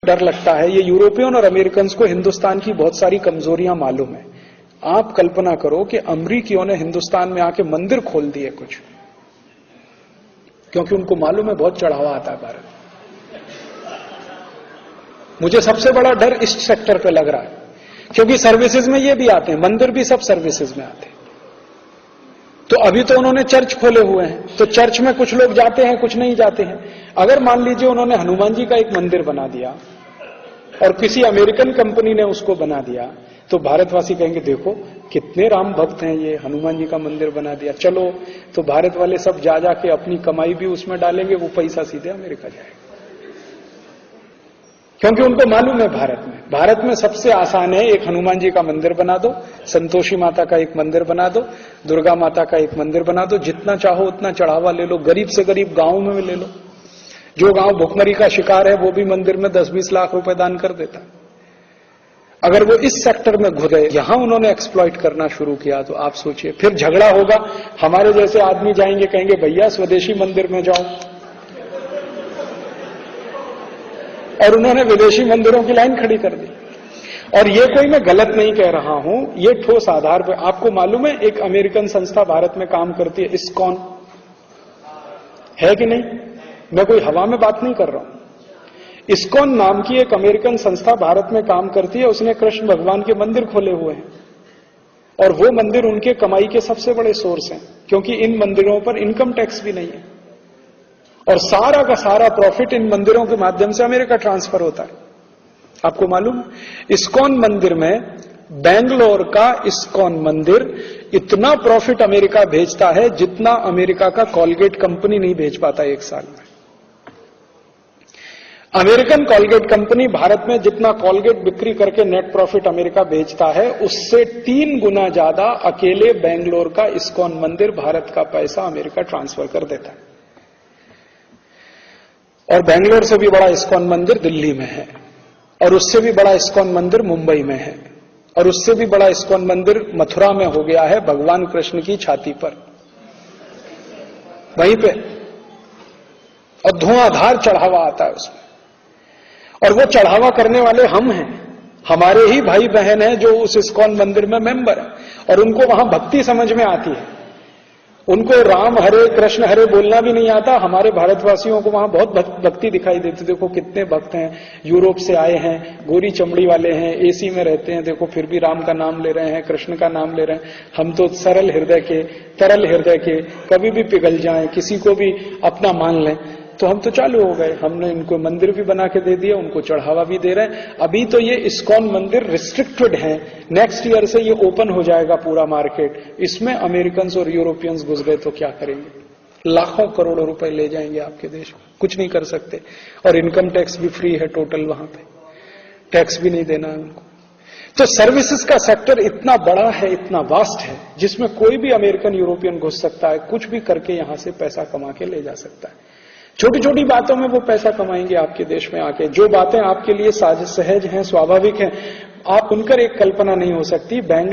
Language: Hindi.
डर लगता है, ये यूरोपियन और अमेरिकन को हिंदुस्तान की बहुत सारी कमजोरियां मालूम है। आप कल्पना करो कि अमरीकियों ने हिंदुस्तान में आके मंदिर खोल दिए कुछ, क्योंकि उनको मालूम है बहुत चढ़ावा आता है भारत। मुझे सबसे बड़ा डर इस सेक्टर पे लग रहा है, क्योंकि सर्विसेज में ये भी आते हैं, मंदिर भी सब सर्विसेज में आते हैं। तो अभी तो उन्होंने चर्च खोले हुए हैं, तो चर्च में कुछ लोग जाते हैं, कुछ नहीं जाते हैं। अगर मान लीजिए उन्होंने हनुमान जी का एक मंदिर बना दिया और किसी अमेरिकन कंपनी ने उसको बना दिया, तो भारतवासी कहेंगे देखो कितने राम भक्त हैं, ये हनुमान जी का मंदिर बना दिया, चलो। तो भारत वाले सब जा जाके अपनी कमाई भी उसमें डालेंगे, वो पैसा सीधे अमेरिका जाएगा, क्योंकि उनको मालूम है भारत में सबसे आसान है, एक हनुमान जी का मंदिर बना दो, संतोषी माता का एक मंदिर बना दो, दुर्गा माता का एक मंदिर बना दो, जितना चाहो उतना चढ़ावा ले लो, गरीब से गरीब गांव में ले लो। जो गांव भुखमरी का शिकार है वो भी मंदिर में 10-20 लाख रुपए दान कर देता। अगर वो इस सेक्टर में घुस गए, यहां उन्होंने एक्सप्लॉइट करना शुरू किया, तो आप सोचिए फिर झगड़ा होगा। हमारे जैसे आदमी जाएंगे, कहेंगे भैया स्वदेशी मंदिर में जाओ, और उन्होंने विदेशी मंदिरों की लाइन खड़ी कर दी। और ये कोई मैं गलत नहीं कह रहा हूं, ये ठोस आधार पर। आपको मालूम है एक अमेरिकन संस्था भारत में काम करती है, इस्कॉन, है कि नहीं? मैं कोई हवा में बात नहीं कर रहा हूं। इस्कॉन नाम की एक अमेरिकन संस्था भारत में काम करती है, उसने कृष्ण भगवान के मंदिर खोले हुए हैं, और वो मंदिर उनके कमाई के सबसे बड़े सोर्स हैं, क्योंकि इन मंदिरों पर इनकम टैक्स भी नहीं है, और सारा का सारा प्रॉफिट इन मंदिरों के माध्यम से अमेरिका ट्रांसफर होता है। आपको मालूम, इस्कॉन मंदिर में, बेंगलोर का इस्कॉन मंदिर इतना प्रॉफिट अमेरिका भेजता है जितना अमेरिका का कॉलगेट कंपनी नहीं भेज पाता एक साल में। अमेरिकन कॉलगेट कंपनी भारत में जितना कॉलगेट बिक्री करके नेट प्रॉफिट अमेरिका बेचता है, उससे 3 गुना ज्यादा अकेले बेंगलोर का इस्कॉन मंदिर भारत का पैसा अमेरिका ट्रांसफर कर देता है। और बेंगलोर से भी बड़ा इस्कॉन मंदिर दिल्ली में है, और उससे भी बड़ा इस्कॉन मंदिर मुंबई में है, और उससे भी बड़ा इस्कॉन मंदिर मथुरा में हो गया है, भगवान कृष्ण की छाती पर, वहीं पे, और धुआंधार चढ़ावा आता है उसमें। और वो चढ़ावा करने वाले हम हैं, हमारे ही भाई बहन हैं जो उस इस्कॉन मंदिर में मेंबर हैं, और उनको वहां भक्ति समझ में आती है। उनको राम हरे कृष्ण हरे बोलना भी नहीं आता। हमारे भारतवासियों को वहां बहुत भक्ति दिखाई देती। देखो कितने भक्त हैं, यूरोप से आए हैं, गोरी चमड़ी वाले हैं, एसी में रहते हैं, देखो फिर भी राम का नाम ले रहे हैं, कृष्ण का नाम ले रहे हैं। हम तो सरल हृदय के, तरल हृदय के, कभी भी पिघल जाएं, किसी को भी अपना मान लें, तो हम तो चालू हो गए। हमने इनको मंदिर भी बना के दे दिया, उनको चढ़ावा भी दे रहे हैं। अभी तो ये इस्कॉन मंदिर रिस्ट्रिक्टेड है, नेक्स्ट ईयर से ये ओपन हो जाएगा पूरा मार्केट। इसमें अमेरिकन और यूरोपियंस घुस गए तो क्या करेंगे? लाखों करोड़ों रुपए ले जाएंगे आपके देश में, कुछ नहीं कर सकते। और इनकम टैक्स भी फ्री है टोटल, वहां पे टैक्स भी नहीं देना है उनको। तो सर्विसेज का सेक्टर इतना बड़ा है, इतना वास्ट है, जिसमें कोई भी अमेरिकन यूरोपियन घुस सकता है, कुछ भी करके यहां से पैसा कमा के ले जा सकता है। छोटी छोटी बातों में वो पैसा कमाएंगे आपके देश में आके। जो बातें आपके लिए सहज हैं, स्वाभाविक हैं, आप उनकर एक कल्पना नहीं हो सकती। बैंक